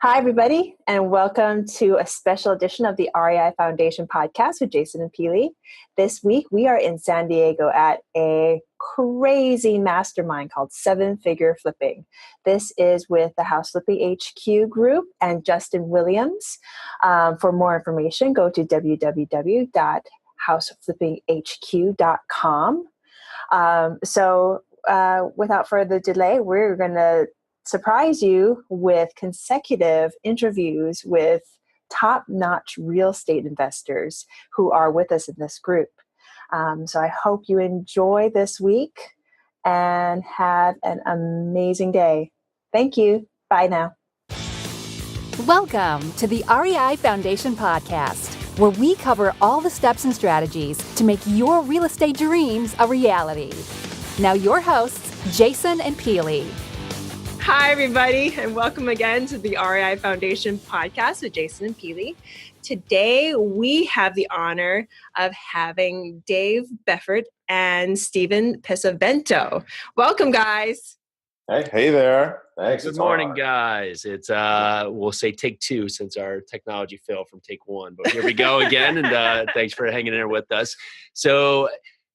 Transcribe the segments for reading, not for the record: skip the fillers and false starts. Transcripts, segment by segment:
Hi, everybody, and welcome to a special edition of the REI Foundation podcast with Jason and Peely. This week, we are in San Diego at a crazy mastermind called Seven Figure Flipping. This is with the House Flipping HQ group and Justin Williams. For more information, go to www.houseflippinghq.com. Without further delay, we're going to surprise you with consecutive interviews with top-notch real estate investors who are with us in this group. So I hope you enjoy this week and have an amazing day. Thank you. Bye now. Welcome to the REI Foundation podcast, where we cover all the steps and strategies to make your real estate dreams a reality. Now your hosts, Jason and Peely. Hi, everybody, and welcome again to the REI Foundation podcast with Jason and Peely. Today, we have the honor of having Dave Beffert and Steven Pesavento. Welcome, guys. Hey there. Thanks. Good morning, guys. It's we'll say take two since our technology failed from take one, but here we go again. And thanks for hanging in there with us. So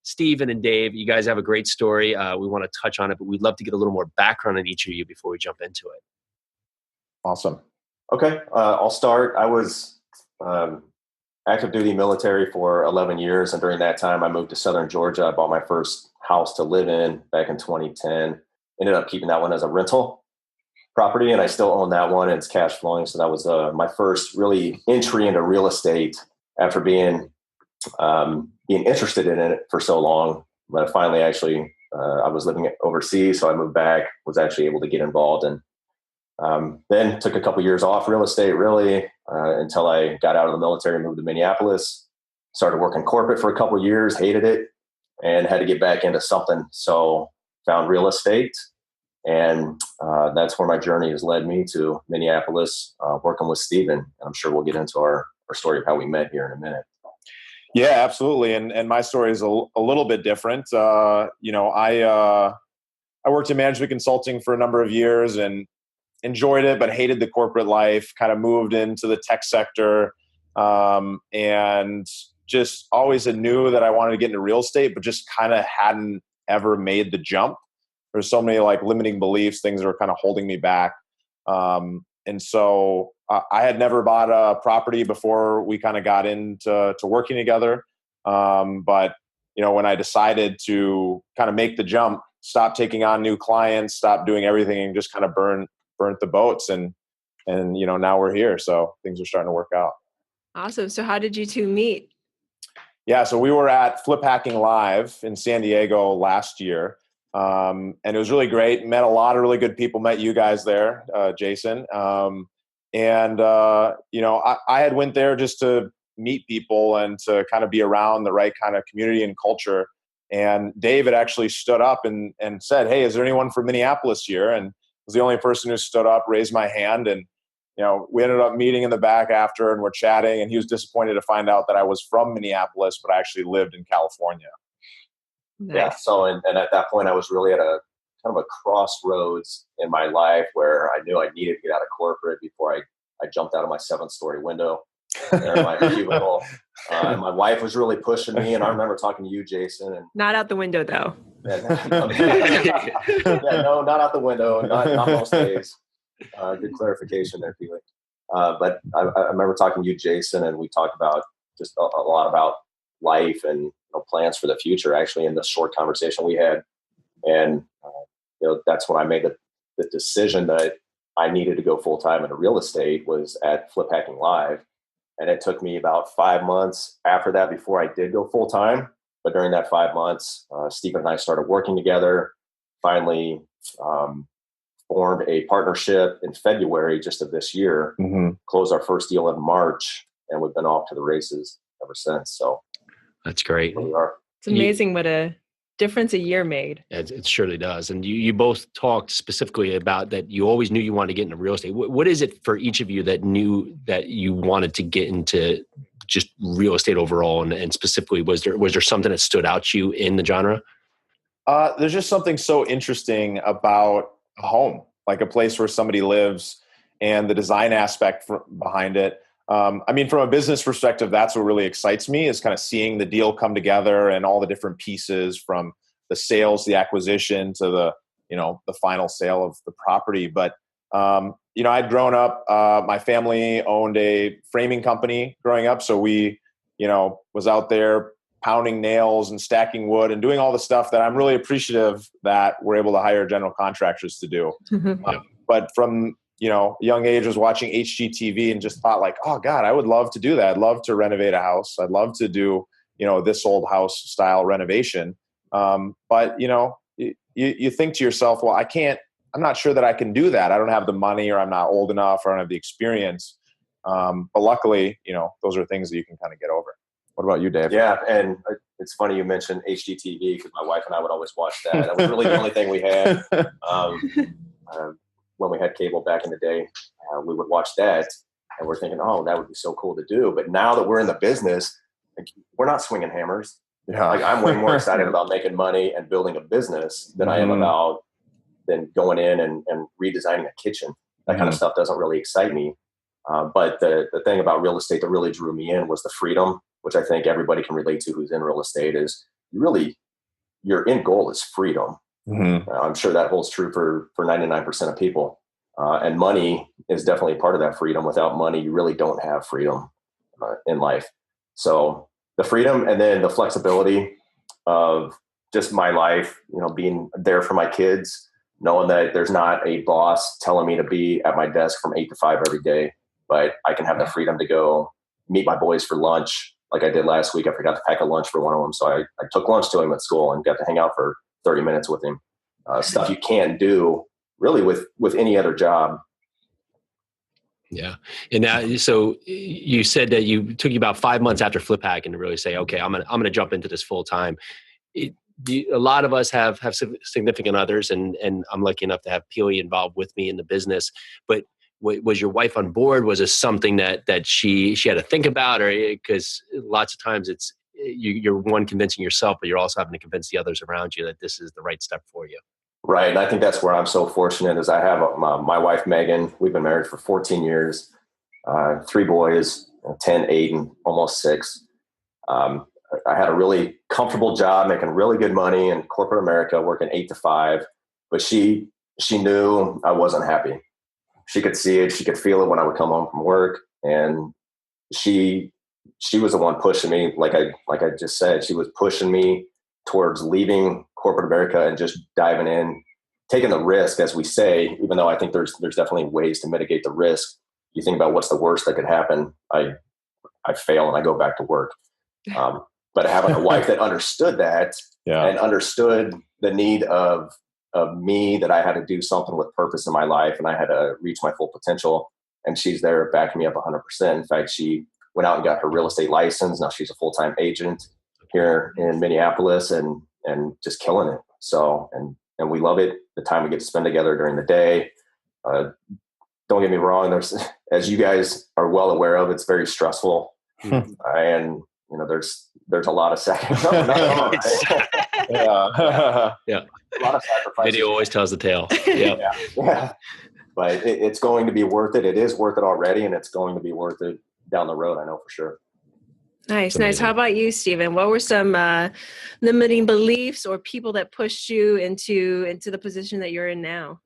Steven and Dave, you guys have a great story. We want to touch on it, but we'd love to get a little more background on each of you before we jump into it. Awesome. Okay. I'll start. I was active duty military for 11 years. And during that time, I moved to Southern Georgia. I bought my first house to live in back in 2010. Ended up keeping that one as a rental property. And I still own that one. And it's cash flowing. So that was my first really entry into real estate after being interested in it for so long. But finally, actually, I was living overseas, so I moved back, was actually able to get involved, and then took a couple years off real estate, really, until I got out of the military and moved to Minneapolis. Started working corporate for a couple of years, hated it, and had to get back into something. So found real estate, and that's where my journey has led me to Minneapolis, working with Steven. And I'm sure we'll get into our story of how we met here in a minute. Yeah, absolutely. And my story is a little bit different. I worked in management consulting for a number of years and enjoyed it, but hated the corporate life, kind of moved into the tech sector, and just always knew that I wanted to get into real estate, but just kind of hadn't ever made the jump. There's so many limiting beliefs, things that were kind of holding me back. And so I had never bought a property before we kind of got into working together. But, when I decided to kind of make the jump, stop taking on new clients, stop doing everything and just kind of burnt the boats. And now we're here. So things are starting to work out. Awesome. So how did you two meet? Yeah. So we were at Flip Hacking Live in San Diego last year. And it was really great. Met a lot of really good people. Met you guys there, Jason. I had went there just to meet people and to kind of be around the right kind of community and culture. And Dave had actually stood up and said, "Hey, is there anyone from Minneapolis here?" And I was the only person who stood up, raised my hand. And, we ended up meeting in the back after and we're chatting. And he was disappointed to find out that I was from Minneapolis, but I actually lived in California. Nice. Yeah. So, and at that point, I was really at a kind of a crossroads in my life where I knew I needed to get out of corporate before I jumped out of my 7-story window there in my cubicle. And my wife was really pushing me. And I remember talking to you, Jason. And Not out the window, though. Yeah, no, not out the window. Not most days. Good clarification there, Peely. But I remember talking to you, Jason, and we talked about just a lot about life and plans for the future, actually, in the short conversation we had. And, that's when I made the decision that I needed to go full-time into real estate was at Flip Hacking Live. And it took me about 5 months after that before I did go full-time. But during that 5 months, Steven and I started working together, finally formed a partnership in February just of this year, closed our first deal in March, and we've been off to the races ever since. So that's great. Here we are. It's amazing what a difference a year made. It surely does. And you both talked specifically about that you always knew you wanted to get into real estate. What is it for each of you that knew that you wanted to get into just real estate overall? And specifically, was there something that stood out to you in the genre? There's just something so interesting about a home, like a place where somebody lives and the design aspect behind it. I mean, from a business perspective, that's what really excites me, is kind of seeing the deal come together and all the different pieces, from the sales, the acquisition, to the final sale of the property. But, I'd grown up, my family owned a framing company growing up. So we, was out there pounding nails and stacking wood and doing all the stuff that I'm really appreciative that we're able to hire general contractors to do. But from, young age, was watching HGTV and just thought like, oh God, I would love to do that. I'd love to renovate a house. I'd love to do, this old house style renovation. But you think to yourself, well, I'm not sure that I can do that. I don't have the money, or I'm not old enough, or I don't have the experience. But luckily, those are things that you can kind of get over. What about you, Dave? Yeah. And it's funny you mentioned HGTV, because my wife and I would always watch that. That was really the only thing we had. When we had cable back in the day, we would watch that, and we're thinking, oh, that would be so cool to do. But now that we're in the business, we're not swinging hammers. Yeah. Like, I'm way more excited about making money and building a business than I am about going in and redesigning a kitchen. That kind of stuff doesn't really excite me. But the thing about real estate that really drew me in was the freedom, which I think everybody can relate to who's in real estate, is your end goal is freedom. I'm sure that holds true for 99% of people. And money is definitely part of that freedom. Without money, you really don't have freedom in life. So the freedom, and then the flexibility of just my life, being there for my kids, knowing that there's not a boss telling me to be at my desk from 8 to 5 every day, but I can have the freedom to go meet my boys for lunch. Like I did last week, I forgot to pack a lunch for one of them. So I took lunch to him at school and got to hang out for 30 minutes with him. Stuff you can't do really with any other job. Yeah. And now, so you said that it took you about 5 months after Flip Hacking to really say, okay, I'm going to jump into this full time. A lot of us have significant others, and I'm lucky enough to have POE involved with me in the business. But was your wife on board? Was this something that she had to think about? Or because lots of times it's you're one convincing yourself, but you're also having to convince the others around you that this is the right step for you. Right. And I think that's where I'm so fortunate, is I have my wife, Megan. We've been married for 14 years, 3 boys, 10, 8, and almost 6. I had a really comfortable job, making really good money in corporate America, working 8 to 5. But she knew I wasn't happy. She could see it. She could feel it when I would come home from work. And she was the one pushing me. Like I just said, she was pushing me towards leaving corporate America and just diving in, taking the risk, as we say, even though I think there's definitely ways to mitigate the risk. You think about what's the worst that could happen. I fail and I go back to work. But having a wife that understood that and understood the need of me, that I had to do something with purpose in my life and I had to reach my full potential. And she's there backing me up 100%. In fact, she went out and got her real estate license. Now she's a full-time agent here in Minneapolis and just killing it. So, and we love it. The time we get to spend together during the day. Don't get me wrong. As you guys are well aware of, it's very stressful. And, there's a lot of sacrifice. Yeah. A lot of sacrifices. Video always tells the tale. Yeah. But it's going to be worth it. It is worth it already, and it's going to be worth it down the road. I know for sure. Nice. How about you, Stephen? What were some limiting beliefs or people that pushed you into the position that you're in now?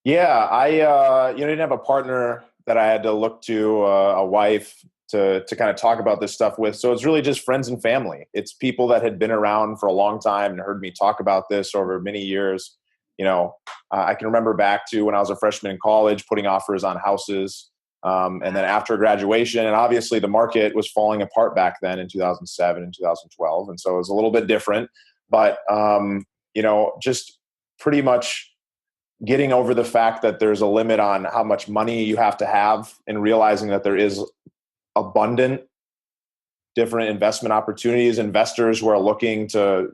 Yeah, I didn't have a partner that I had to look to, a wife to kind of talk about this stuff with. So it's really just friends and family. It's people that had been around for a long time and heard me talk about this over many years. I can remember back to when I was a freshman in college, putting offers on houses. And then after graduation, and obviously the market was falling apart back then in 2007 and 2012. And so it was a little bit different, but, just pretty much getting over the fact that there's a limit on how much money you have to have, and realizing that there is abundant different investment opportunities, investors who are looking to,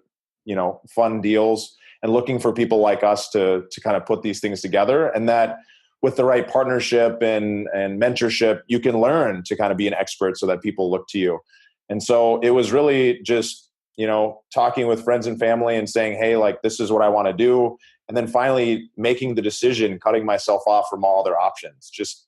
fund deals and looking for people like us to kind of put these things together. And that with the right partnership and mentorship, you can learn to kind of be an expert so that people look to you. And so it was really just, talking with friends and family and saying, hey, like, this is what I want to do. And then finally making the decision, cutting myself off from all other options, just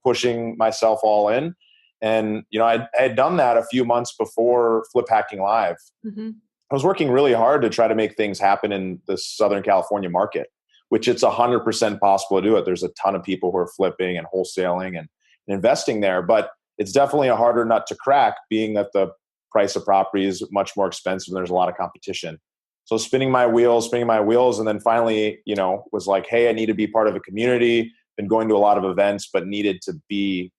pushing myself all in. And, I had done that a few months before Flip Hacking Live. Mm-hmm. I was working really hard to try to make things happen in the Southern California market, which it's 100% possible to do it. There's a ton of people who are flipping and wholesaling and investing there, but it's definitely a harder nut to crack, being that the price of property is much more expensive and there's a lot of competition. So spinning my wheels, and then finally, was like, hey, I need to be part of a community. Been going to a lot of events, but needed to be,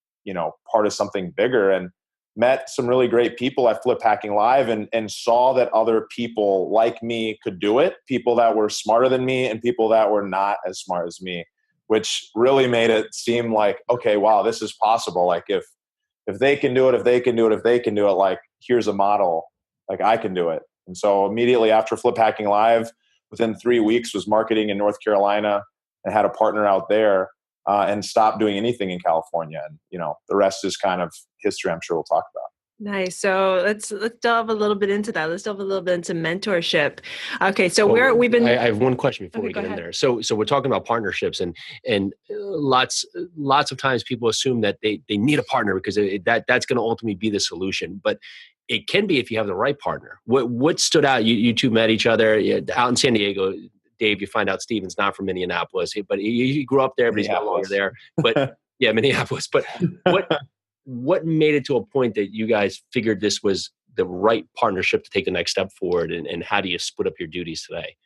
part of something bigger, and met some really great people at Flip Hacking Live, and saw that other people like me could do it, people that were smarter than me and people that were not as smart as me, which really made it seem like, okay, wow, this is possible. Like if they can do it, like here's a model, like I can do it. And so immediately after Flip Hacking Live, within 3 weeks, was marketing in North Carolina and had a partner out there, and stopped doing anything in California. And, the rest is kind of history, I'm sure we'll talk about. Nice. So let's delve a little bit into that. Let's delve a little bit into mentorship. Okay. So we've been. I have one question before we get in there. So we're talking about partnerships, and lots of times people assume that they need a partner because that's going to ultimately be the solution. But it can be if you have the right partner. What stood out? You two met each other out in San Diego. Dave, you find out Steven's not from Minneapolis, but he grew up there, but he's no longer there. But yeah, Minneapolis. But what made it to a point that you guys figured this was the right partnership to take the next step forward, and how do you split up your duties today?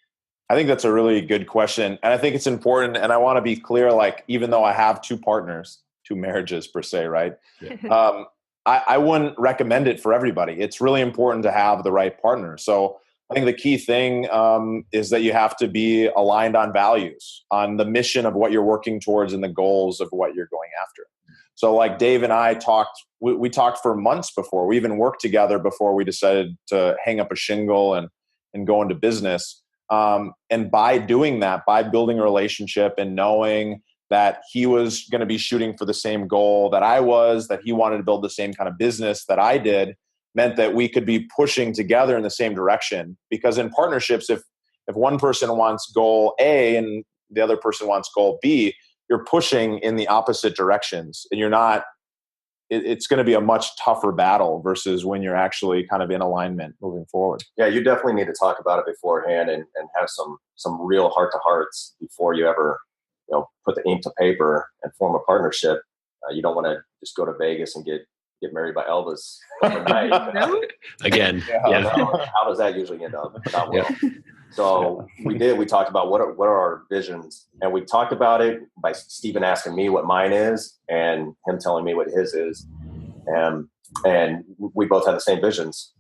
I think that's a really good question. And I think it's important. And I want to be clear, like, even though I have two marriages per se, right? Yeah. I wouldn't recommend it for everybody. It's really important to have the right partner. So I think the key thing is that you have to be aligned on values, on the mission of what you're working towards and the goals of what you're going after. So like Dave and I talked, we talked for months before. We even worked together before we decided to hang up a shingle and go into business. And by doing that, by building a relationship and knowing that he was going to be shooting for the same goal that I was, that he wanted to build the same kind of business that I did, meant that we could be pushing together in the same direction. Because in partnerships, if one person wants goal A and the other person wants goal B, you're pushing in the opposite directions, and you're not, it's going to be a much tougher battle versus when you're actually kind of in alignment moving forward. Yeah, you definitely need to talk about it beforehand and have some real heart-to-hearts before you ever put the ink to paper and form a partnership. You don't want to just go to Vegas and get married by Elvis overnight. Again. Yeah. How does that usually end up? Not well. Yeah. So we talked about what are our visions, and we talked about it by Steven asking me what mine is and him telling me what his is. And we both had the same visions.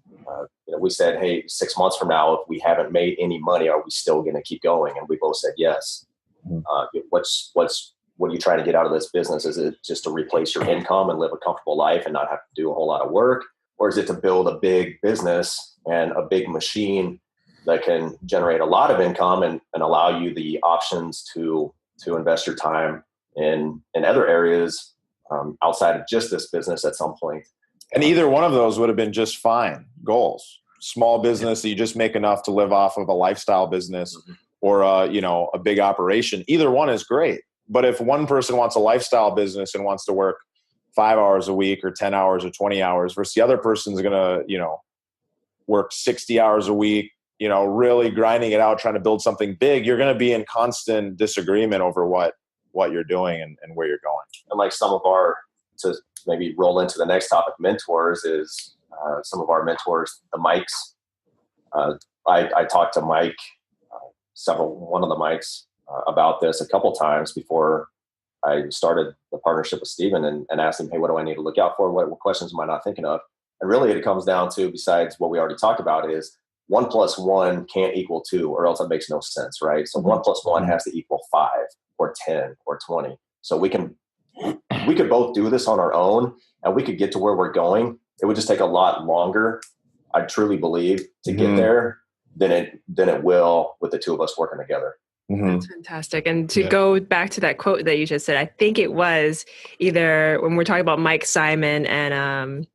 We said, hey, 6 months from now, if we haven't made any money, are we still going to keep going? And we both said yes. What are you trying to get out of this business? Is it just to replace your income and live a comfortable life and not have to do a whole lot of work? Or is it to build a big business and a big machine that can generate a lot of income and allow you the options to invest your time in other areas outside of just this business at some point? And either one of those would have been just fine goals. Small business that you just make enough to live off of, a lifestyle business, or a big operation. Either one is great. But if one person wants a lifestyle business and wants to work 5 hours a week or 10 hours or 20 hours versus the other person's going to, work 60 hours a week, really grinding it out, trying to build something big, you're going to be in constant disagreement over what you're doing and where you're going. And like to maybe roll into the next topic, mentors, is some of our mentors, the Mikes. I talked to Mike, one of the Mikes, about this a couple times before I started the partnership with Steven, and asked him, hey, what do I need to look out for? What questions am I not thinking of? And really it comes down to, besides what we already talked about, is 1 + 1 can't equal 2, or else it makes no sense, right? So 1 + 1 has to equal 5 or 10 or 20. So we could both do this on our own, and we could get to where we're going. It would just take a lot longer, I truly believe, to get there than it will with the two of us working together. That's fantastic. And to go back to that quote that you just said, I think it was either when we're talking about Mike Simons and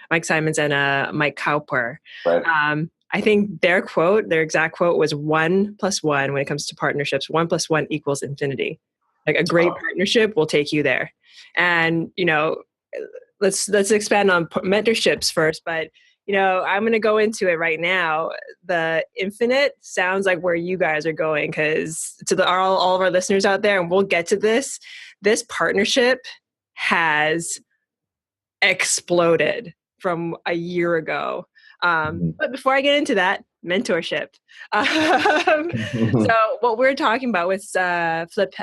Mike Cowper. Right. I think their exact quote was 1 + 1 when it comes to partnerships. 1 + 1 = infinity. Like a great partnership will take you there. And, let's expand on mentorships first, but I'm going to go into it right now. The infinite sounds like where you guys are going, because to all of our listeners out there, and we'll get to this partnership has exploded from a year ago. But before I get into that, mentorship. So what we're talking about with Flip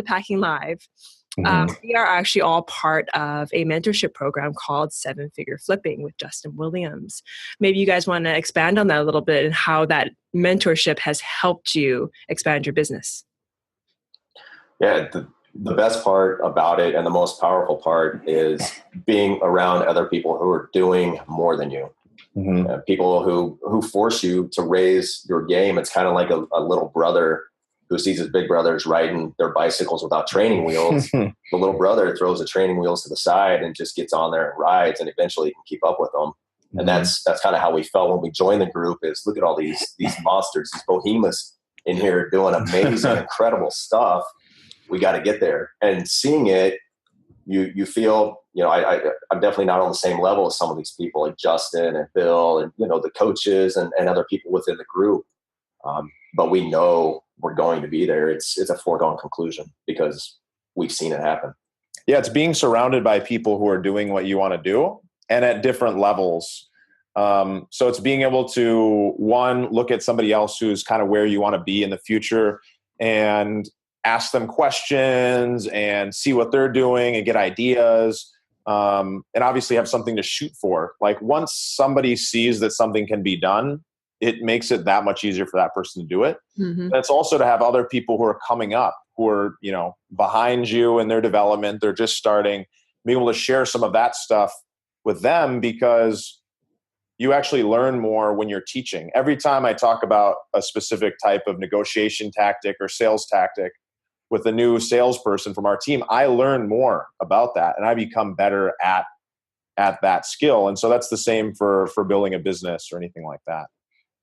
Hacking Live, we are actually all part of a mentorship program called 7 Figure Flipping with Justin Williams. Maybe you guys want to expand on that a little bit and how that mentorship has helped you expand your business. Yeah, the best part about it and the most powerful part is being around other people who are doing more than you. People who force you to raise your game. It's kind of like a little brother who sees his big brothers riding their bicycles without training wheels. The little brother throws the training wheels to the side and just gets on there and rides, and eventually can keep up with them. And that's kind of how we felt when we joined the group. Is look at all these monsters, these behemoths in here doing amazing, incredible stuff. We got to get there. And seeing it, you feel, I'm definitely not on the same level as some of these people like Justin and Bill and, the coaches and other people within the group. But we know we're going to be there. It's a foregone conclusion because we've seen it happen. Yeah. It's being surrounded by people who are doing what you want to do and at different levels. So it's being able to, one, look at somebody else who's kind of where you want to be in the future and ask them questions and see what they're doing and get ideas, and obviously have something to shoot for. Like once somebody sees that something can be done, it makes it that much easier for that person to do it. That's also to have other people who are coming up, who are, behind you in their development. They're just starting, being able to share some of that stuff with them, because you actually learn more when you're teaching. Every time I talk about a specific type of negotiation tactic or sales tactic with a new salesperson from our team, I learn more about that and I become better at that skill. And so that's the same for building a business or anything like that.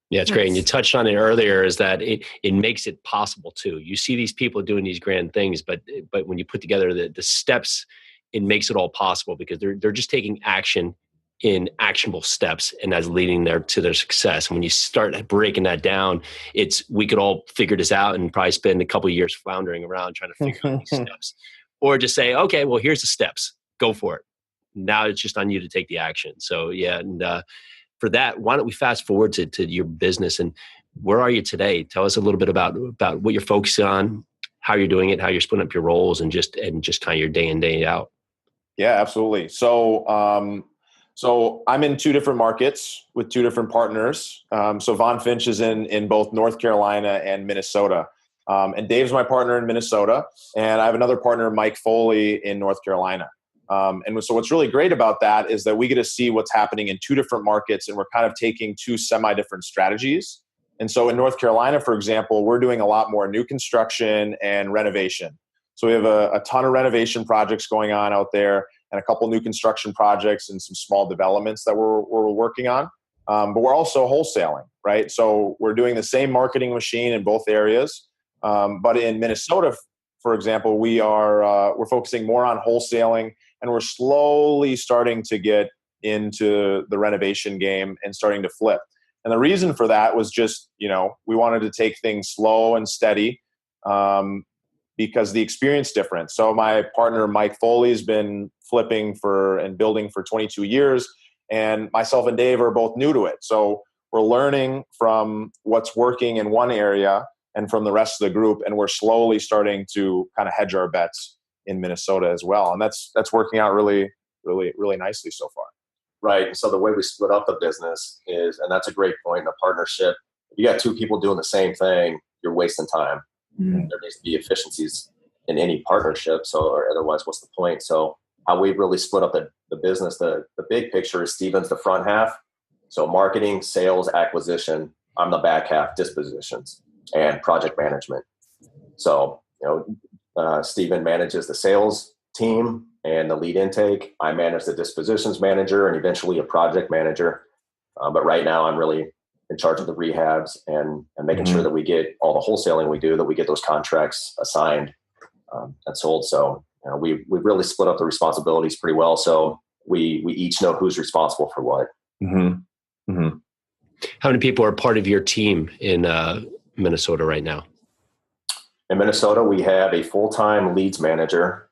Yeah, it's great. And you touched on it earlier, is that it makes it possible too. You see these people doing these grand things, but when you put together the steps, it makes it all possible, because they're just taking action in actionable steps, and that's leading to their success. And when you start breaking that down, we could all figure this out and probably spend a couple of years floundering around trying to figure out these steps, or just say, okay, well, here's the steps, go for it. Now it's just on you to take the action. So yeah. And for that, why don't we fast forward to your business, and where are you today? Tell us a little bit about what you're focusing on, how you're doing it, how you're splitting up your roles, and just kind of your day in, day out. Yeah, absolutely. So I'm in 2 different markets with 2 different partners. So Von Finch is in both North Carolina and Minnesota. And Dave's my partner in Minnesota. And I have another partner, Mike Foley, in North Carolina. And so what's really great about that is that we get to see what's happening in 2 different markets, and we're kind of taking 2 semi-different strategies. And so in North Carolina, for example, we're doing a lot more new construction and renovation. So we have a ton of renovation projects going on out there, and a couple new construction projects and some small developments that we're working on. But we're also wholesaling, right? So we're doing the same marketing machine in both areas. But in Minnesota, for example, we're focusing more on wholesaling, and we're slowly starting to get into the renovation game and starting to flip. And the reason for that was just, we wanted to take things slow and steady, because the experience difference. So my partner, Mike Foley, has been flipping and building for 22 years. And myself and Dave are both new to it. So we're learning from what's working in one area and from the rest of the group. And we're slowly starting to kind of hedge our bets in Minnesota as well. And that's working out really, really, really nicely so far. Right. So the way we split up the business is, and that's a great point in a partnership, if you got 2 people doing the same thing, you're wasting time. There needs to be efficiencies in any partnership. So, or otherwise, what's the point? So how we really split up the business, the big picture is Steven's the front half. So marketing, sales, acquisition. I'm the back half, dispositions and project management. So, Steven manages the sales team and the lead intake. I manage the dispositions manager and eventually a project manager. But right now I'm really in charge of the rehabs and making sure that we get all the wholesaling we do, that we get those contracts assigned and sold. So we really split up the responsibilities pretty well. So we each know who's responsible for what. Mm-hmm. Mm-hmm. How many people are part of your team in Minnesota right now? In Minnesota, we have a full-time leads manager.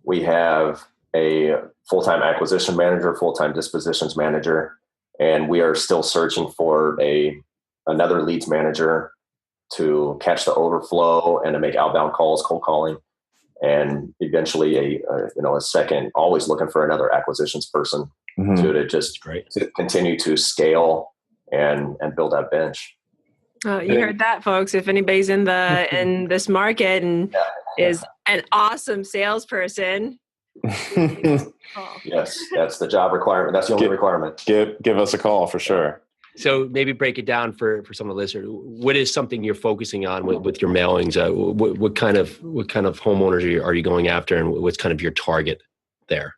We have a full-time acquisition manager, full-time dispositions manager, and we are still searching for another leads manager to catch the overflow and to make outbound calls, cold calling, and eventually a second. Always looking for another acquisitions person to just to continue to scale and build that bench. You heard that, folks. If anybody's in this market and is an awesome salesperson, yes, that's the job requirement. That's the only requirement. Give us a call for sure. So maybe break it down for some of the listeners. What is something you're focusing on with your mailings? What kind of homeowners are you going after, and what's kind of your target there?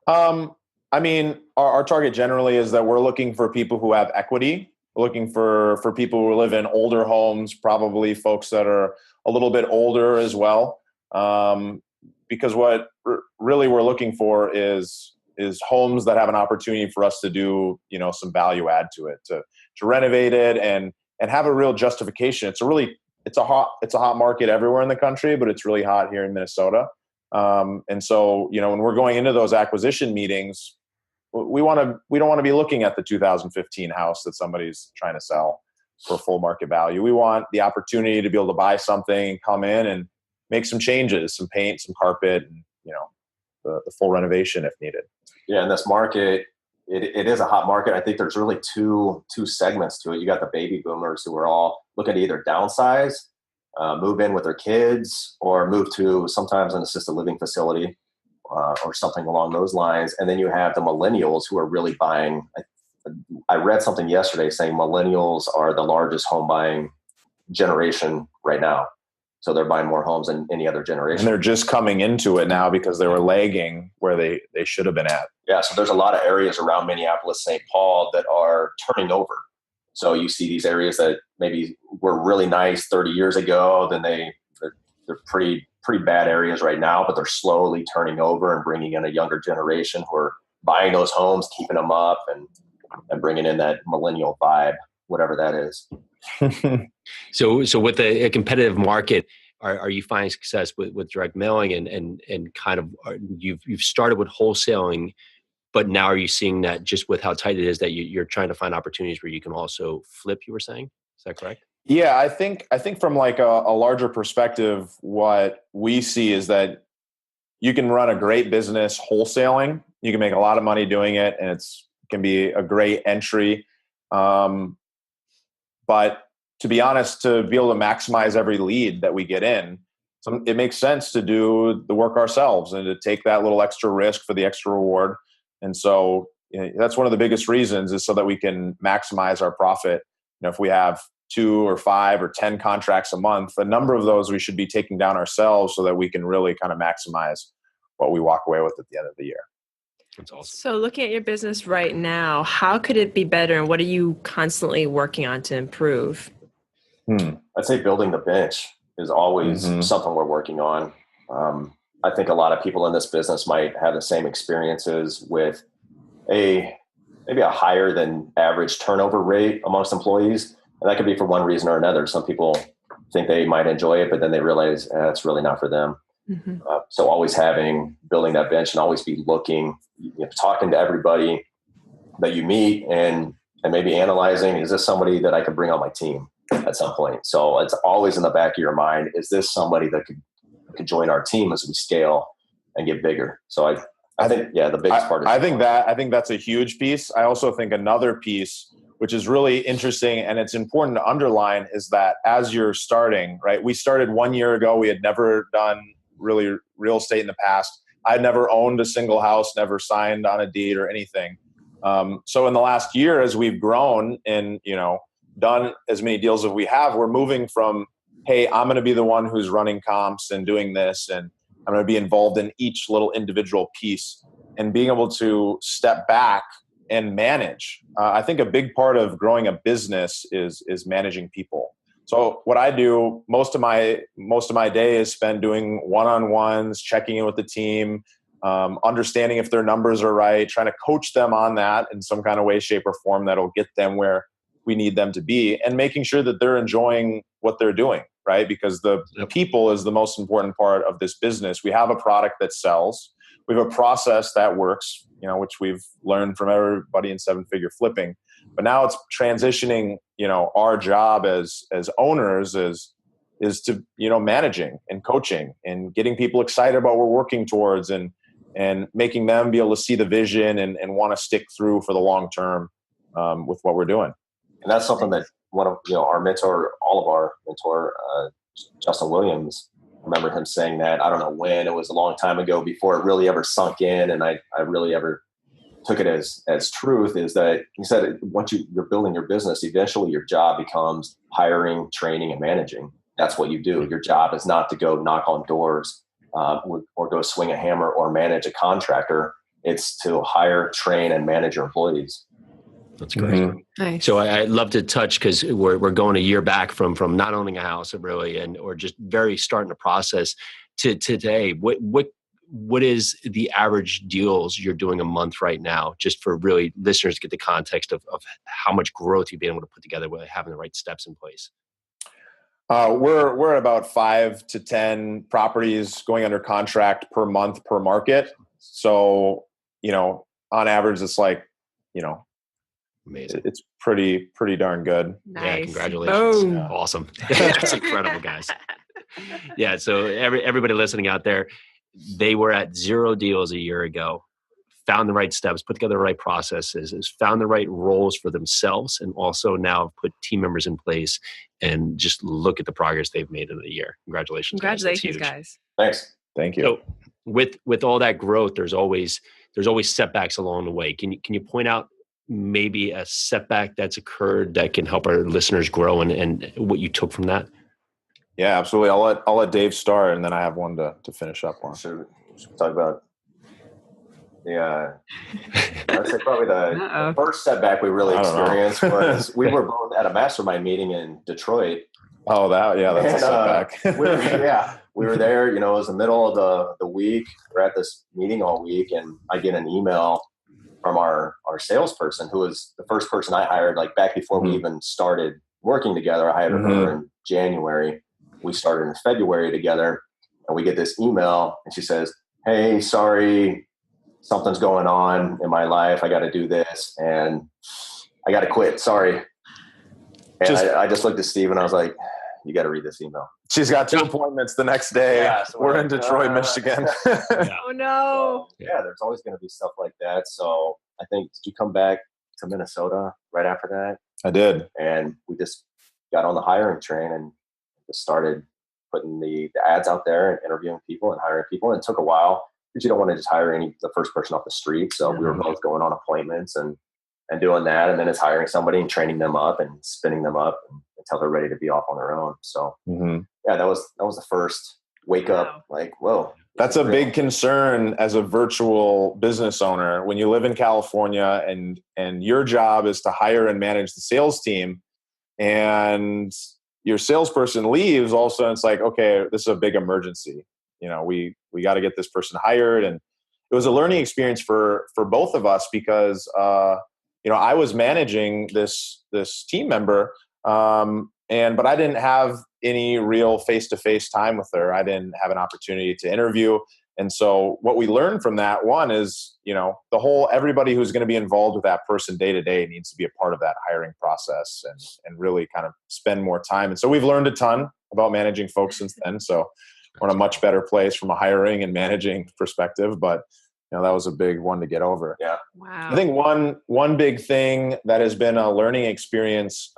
I mean, our target generally is that we're looking for people who have equity. We're looking for people who live in older homes, probably folks that are a little bit older as well. Because what really we're looking for is homes that have an opportunity for us to do, some value add to it, to renovate it and have a real justification. It's a hot market everywhere in the country, but it's really hot here in Minnesota. And so, when we're going into those acquisition meetings, we don't want to be looking at the 2015 house that somebody's trying to sell for full market value. We want the opportunity to be able to buy something, come in and make some changes, some paint, some carpet, and the full renovation if needed. Yeah, in this market, it is a hot market. I think there's really two segments to it. You got the baby boomers who are all looking to either downsize, move in with their kids, or move to sometimes an assisted living facility or something along those lines. And then you have the millennials who are really buying. I read something yesterday saying millennials are the largest home buying generation right now. So they're buying more homes than any other generation. And they're just coming into it now because they were lagging where they should have been at. Yeah, so there's a lot of areas around Minneapolis, St. Paul that are turning over. So you see these areas that maybe were really nice 30 years ago, then they're pretty bad areas right now, but they're slowly turning over and bringing in a younger generation who are buying those homes, keeping them up, and bringing in that millennial vibe, whatever that is. So with a competitive market, are you finding success with direct mailing and kind of you've started with wholesaling, but now are you seeing that just with how tight it is that you're trying to find opportunities where you can also flip, you were saying? Is that correct? Yeah, I think from like a larger perspective, what we see is that you can run a great business wholesaling. You can make a lot of money doing it, and it can be a great entry. But to be honest, to be able to maximize every lead that we get in, it makes sense to do the work ourselves and to take that little extra risk for the extra reward. And so that's one of the biggest reasons is so that we can maximize our profit. If we have 2 or 5 or 10 contracts a month, a number of those we should be taking down ourselves so that we can really kind of maximize what we walk away with at the end of the year. That's awesome. So looking at your business right now, how could it be better and what are you constantly working on to improve? I'd say building the bench is always something we're working on. I think a lot of people in this business might have the same experiences with maybe a higher than average turnover rate amongst employees. And that could be for one reason or another. Some people think they might enjoy it, but then they realize it's really not for them. Mm-hmm. So always building that bench and always be looking, talking to everybody that you meet and maybe analyzing, is this somebody that I could bring on my team at some point? So it's always in the back of your mind, is this somebody that could join our team as we scale and get bigger? So I think, the biggest part is I think that's a huge piece. I also think another piece, which is really interesting and it's important to underline, is that as you're starting, right? We started 1 year ago. We had never done really real estate in the past. I'd never owned a single house, never signed on a deed or anything. So in the last year, as we've grown and, done as many deals as we have, we're moving from, hey, I'm going to be the one who's running comps and doing this, and I'm going to be involved in each little individual piece, and being able to step back and manage. I think a big part of growing a business is managing people. So what I do most of my day is spent doing one-on-ones, checking in with the team, understanding if their numbers are right, trying to coach them on that in some kind of way, shape, or form that'll get them where we need them to be, and making sure that they're enjoying what they're doing, right? Because the people is the most important part of this business. We have a product that sells. We have a process that works, which we've learned from everybody in seven-figure flipping. But now it's transitioning, our job as owners is to, managing and coaching and getting people excited about what we're working towards and making them be able to see the vision and want to stick through for the long term with what we're doing. And that's something that one of, our mentor, all of our mentor, Justin Williams, I remember him saying that. I don't know when, it was a long time ago before it really ever sunk in. And I really ever took it as truth, is that he said, once you're building your business, eventually your job becomes hiring, training, and managing. That's what you do. Your job is not to go knock on doors or go swing a hammer or manage a contractor. It's to hire, train, and manage your employees. That's great. Mm-hmm. Nice. So I'd love to touch, because we're going a year back from not owning a house really, or just very starting the process to today. What is the average deals you're doing a month right now, just for really listeners to get the context of how much growth you've been able to put together with having the right steps in place? We're at about 5 to 10 properties going under contract per month per market. So, on average, it's like, amazing. It's pretty darn good. Nice. Yeah, congratulations. Boom. Yeah. Awesome. That's incredible, guys. Yeah. So everybody listening out there, they were at 0 deals a year ago, found the right steps, put together the right processes, found the right roles for themselves, and also now put team members in place, and just look at the progress they've made in a year. Congratulations. Congratulations, guys. Thanks. Thank you. So with all that growth, there's always setbacks along the way. Can you point out maybe a setback that's occurred that can help our listeners grow, and what you took from that? Yeah, absolutely. I'll let Dave start, and then I have one to finish up on. Should we talk about I'd say probably the first setback we really experienced was we were both at a mastermind meeting in Detroit. Oh, that's a setback. we were there. It was the middle of the week. We're at this meeting all week, and I get an email from our salesperson, who was the first person I hired, like back before we even started working together. I hired her in January. We started in February together, and we get this email, and she says, "Hey, sorry, something's going on in my life. I got to do this, and I got to quit. Sorry." And I just looked at Steve, and I was like, "You got to read this email." She's got 2 appointments the next day. Yeah, so we're in Detroit, Michigan. Oh no. Yeah, there's always going to be stuff like that. So I think, did you come back to Minnesota right after that? I did. And we just got on the hiring train and just started putting the ads out there and interviewing people and hiring people. And it took a while, because you don't want to just hire the first person off the street. So we were both going on appointments and doing that. And then it's hiring somebody and training them up and spinning them up until they're ready to be off on their own. So that was the first wake up. Like, whoa. That's a big concern as a virtual business owner. When you live in California and your job is to hire and manage the sales team, and your salesperson leaves, all of a sudden it's like, okay, this is a big emergency. We got to get this person hired. And it was a learning experience for both of us, because I was managing this team member, but I didn't have any real face-to-face time with her. I didn't have an opportunity to interview. And so what we learned from that one is, everybody who's going to be involved with that person day to day needs to be a part of that hiring process and really kind of spend more time. And so we've learned a ton about managing folks since then. So we're in a much better place from a hiring and managing perspective, but that was a big one to get over. Yeah. Wow. I think one big thing that has been a learning experience,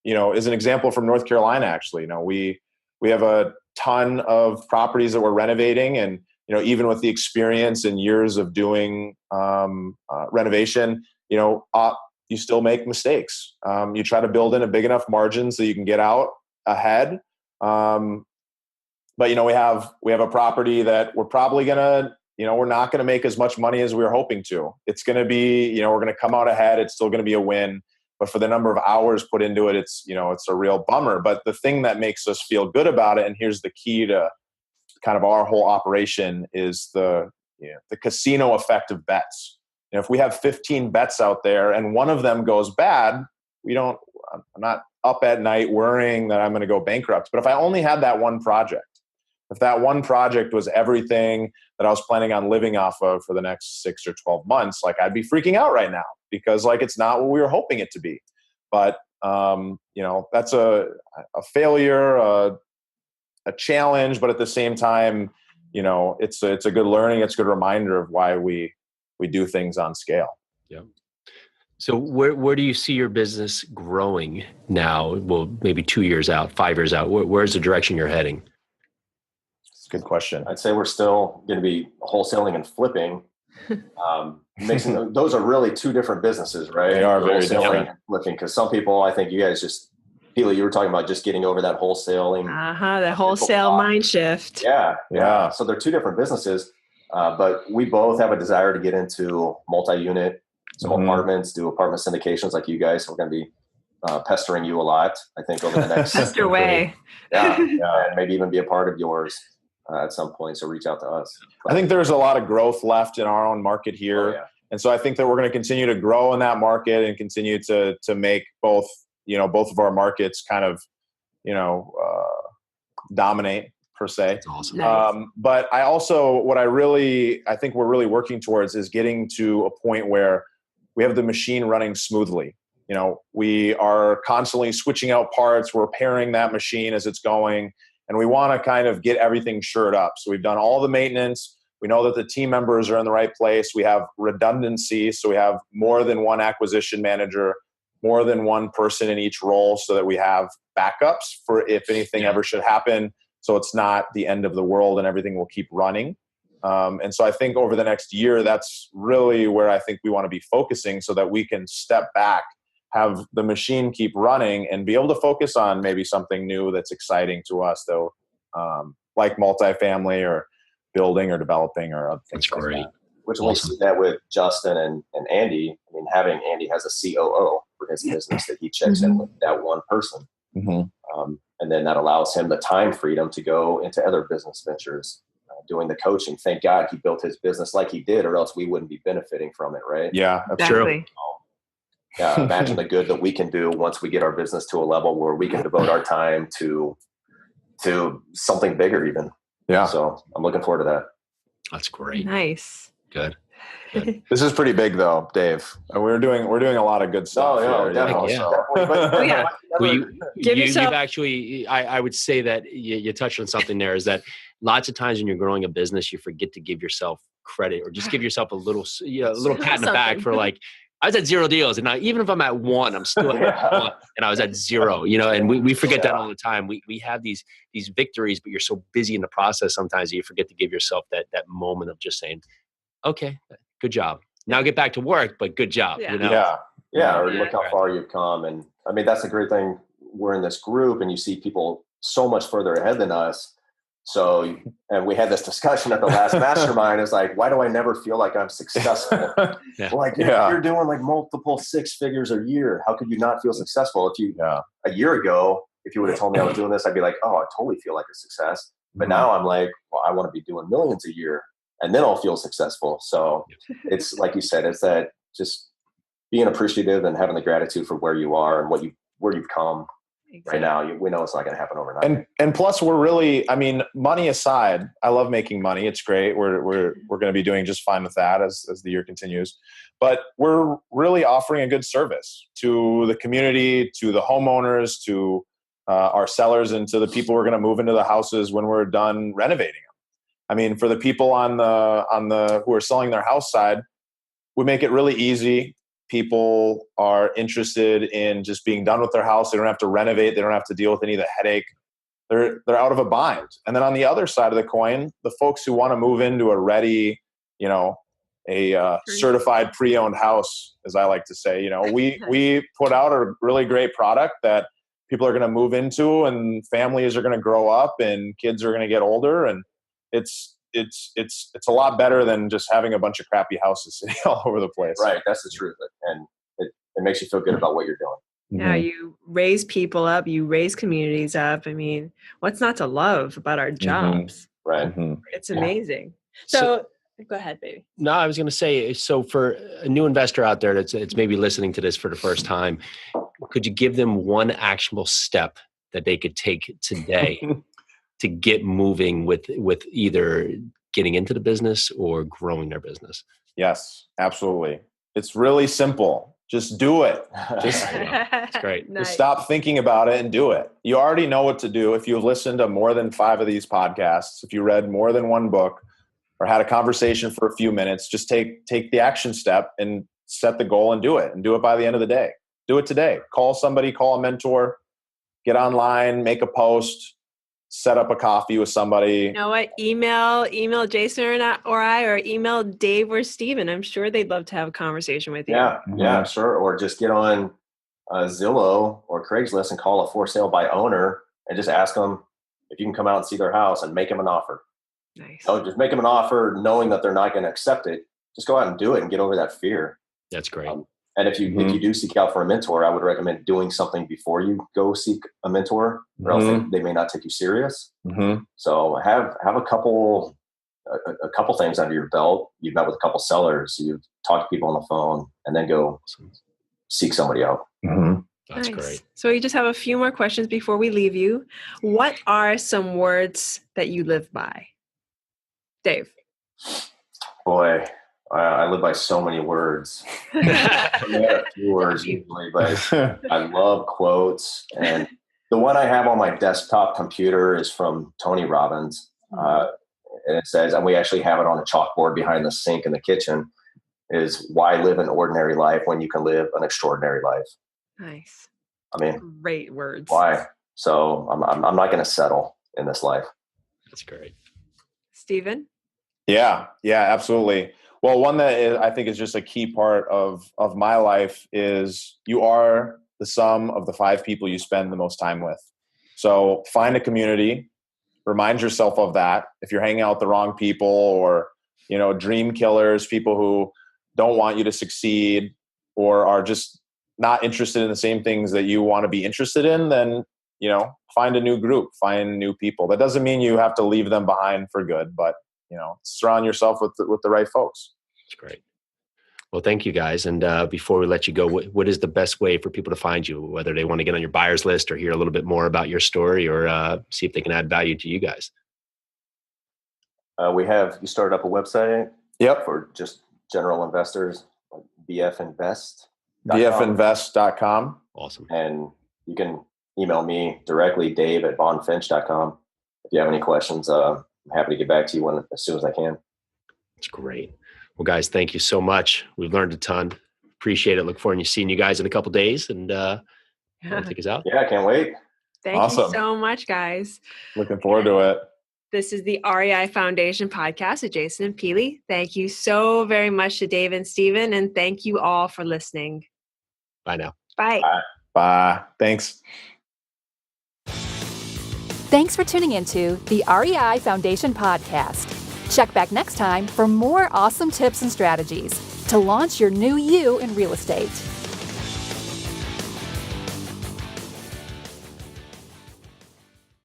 is an example from North Carolina. Actually, we have a ton of properties that we're renovating, and even with the experience and years of doing renovation, you still make mistakes. You try to build in a big enough margin so you can get out ahead. But we have a property that we're probably gonna we're not going to make as much money as we were hoping to. It's going to be, we're going to come out ahead. It's still going to be a win. But for the number of hours put into it, it's a real bummer. But the thing that makes us feel good about it, and here's the key to kind of our whole operation, is the casino effect of bets. If we have 15 bets out there and one of them goes bad, I'm not up at night worrying that I'm going to go bankrupt. But if I only had that one project, if that one project was everything that I was planning on living off of for the next 6 or 12 months, like, I'd be freaking out right now because, like, it's not what we were hoping it to be. But, that's a failure, a challenge, but at the same time, it's a good learning. It's a good reminder of why we do things on scale. Yeah. So where do you see your business growing now? Well, maybe 2 years out, 5 years out, where's the direction you're heading? Good question. I'd say we're still going to be wholesaling and flipping. Those are really two different businesses, right? They are very wholesaling different. and flipping, because some people, I think you guys Pila, you were talking about just getting over that wholesaling. The wholesale mind shift. Yeah. So they're two different businesses, but we both have a desire to get into multi-unit, some apartments, do apartment syndications like you guys. So we're going to be pestering you a lot, I think, over the next. Pester away. Yeah, and maybe even be a part of yours at some point. So reach out to us. I think there's a lot of growth left in our own market here. Oh, yeah. And so I think that we're going to continue to grow in that market and continue to make both of our markets kind of, dominate per se. That's awesome. Nice. But I think we're really working towards is getting to a point where we have the machine running smoothly. We are constantly switching out parts. We're repairing that machine as it's going. And we want to kind of get everything shored up. So we've done all the maintenance. We know that the team members are in the right place. We have redundancy. So we have more than one acquisition manager, more than one person in each role, so that we have backups for if anything ever should happen. So it's not the end of the world and everything will keep running. And so I think over the next year, that's really where I think we want to be focusing, so that we can step back, have the machine keep running, and be able to focus on maybe something new that's exciting to us, though, like multifamily or building or developing or other things. That's great. Like that. Which we see that with Justin and Andy. I mean, having Andy has a COO for his business that he checks in with that one person. And then that allows him the time freedom to go into other business ventures, doing the coaching. Thank God he built his business like he did, or else we wouldn't be benefiting from it, right? Yeah, That's true. Yeah, imagine the good that we can do once we get our business to a level where we can devote our time to something bigger even. Yeah. So I'm looking forward to that. That's great. Nice. Good. This is pretty big, though, Dave. We're doing a lot of good stuff. Oh, here, definitely. Yeah. So. Well, Give yourself- you've actually, I would say that you touched on something there, is that lots of times when you're growing a business, you forget to give yourself credit, or just give yourself a little pat in the back for, like, I was at 0 deals, and now even if I'm at 1, I'm still at 1, and I was at 0. And we forget that all the time. We have these victories, but you're so busy in the process sometimes that you forget to give yourself that moment of just saying, okay, good job. Now get back to work, but good job. Yeah. Yeah. Or look how far you've come. And I mean, that's the great thing. We're in this group and you see people so much further ahead than us. So, and we had this discussion at the last mastermind. It's like, why do I never feel like I'm successful? Yeah. Well, like, you're doing like multiple 6 figures a year. How could you not feel successful? If you, a year ago, if you would have told me I was doing this, I'd be like, oh, I totally feel like a success. But now I'm like, well, I want to be doing millions a year, and then I'll feel successful. So it's like you said, it's that just being appreciative and having the gratitude for where you are and where you've come. Right now, we know it's not going to happen overnight. And plus, we're really, I mean, money aside, I love making money. It's great. We're going to be doing just fine with that as the year continues. But we're really offering a good service to the community, to the homeowners, to our sellers, and to the people who are going to move into the houses when we're done renovating them. I mean, for the people on the who are selling their house side, we make it really easy. People are interested in just being done with their house. They don't have to renovate. They don't have to deal with any of the headache. They're out of a bind. And then on the other side of the coin, the folks who want to move into a ready, a certified pre-owned house, as I like to say, we put out a really great product that people are going to move into, and families are going to grow up and kids are going to get older. And it's it's a lot better than just having a bunch of crappy houses sitting all over the place. Right. That's the truth. And it makes you feel good about what you're doing. Yeah, you raise people up, you raise communities up. I mean, what's not to love about our jobs? Right. It's amazing. So go ahead, baby. No, I was going to say, so for a new investor out there that's maybe listening to this for the first time, could you give them one actionable step that they could take today to get moving with either getting into the business or growing their business? Yes, absolutely. It's really simple. Just do it. It's great. Nice. Just stop thinking about it and do it. You already know what to do. If you've listened to more than 5 of these podcasts, if you read more than one book or had a conversation for a few minutes, just take the action step and set the goal and do it by the end of the day. Do it today. Call somebody, call a mentor, get online, make a post, set up a coffee with somebody. You know what? Email Jason or I, or email Dave or Steven. I'm sure they'd love to have a conversation with you. Yeah, sure. Or just get on Zillow or Craigslist and call a for sale by owner and just ask them if you can come out and see their house and make them an offer. Nice. Just make them an offer knowing that they're not going to accept it. Just go out and do it and get over that fear. That's great. And if you do seek out for a mentor, I would recommend doing something before you go seek a mentor, or else they may not take you serious. So have a couple things under your belt. You've met with a couple sellers, you've talked to people on the phone, and then go seek somebody out. That's great. So we just have a few more questions before we leave you. What are some words that you live by? Dave. Boy, I live by so many words. A few words usually, but I love quotes. And the one I have on my desktop computer is from Tony Robbins. And it says, and we actually have it on a chalkboard behind the sink in the kitchen, is why live an ordinary life when you can live an extraordinary life? Nice. I mean, great words. Why? So I'm not going to settle in this life. That's great. Steven? Yeah, absolutely. Well, one that I think is just a key part of my life is you are the sum of the 5 people you spend the most time with. So find a community, remind yourself of that. If you're hanging out with the wrong people or, dream killers, people who don't want you to succeed or are just not interested in the same things that you want to be interested in, then, find a new group, find new people. That doesn't mean you have to leave them behind for good, but surround yourself with the right folks. That's great. Well, thank you guys. And before we let you go, what is the best way for people to find you, whether they want to get on your buyer's list or hear a little bit more about your story or see if they can add value to you guys? You started up a website for just general investors, like bfinvest.com. Awesome. And you can email me directly, dave@vaughnfinch.com. If you have any questions, I'm happy to get back to you as soon as I can. That's great. Well, guys, thank you so much. We've learned a ton. Appreciate it. Look forward to seeing you guys in a couple of days and take us out. Yeah, I can't wait. Thank you so much, guys. Looking forward to it. This is the REI Foundation podcast with Jason and Peely. Thank you so very much to Dave and Steven, and thank you all for listening. Bye now. Bye. Bye. Thanks. Thanks for tuning into the REI Foundation podcast. Check back next time for more awesome tips and strategies to launch your new you in real estate.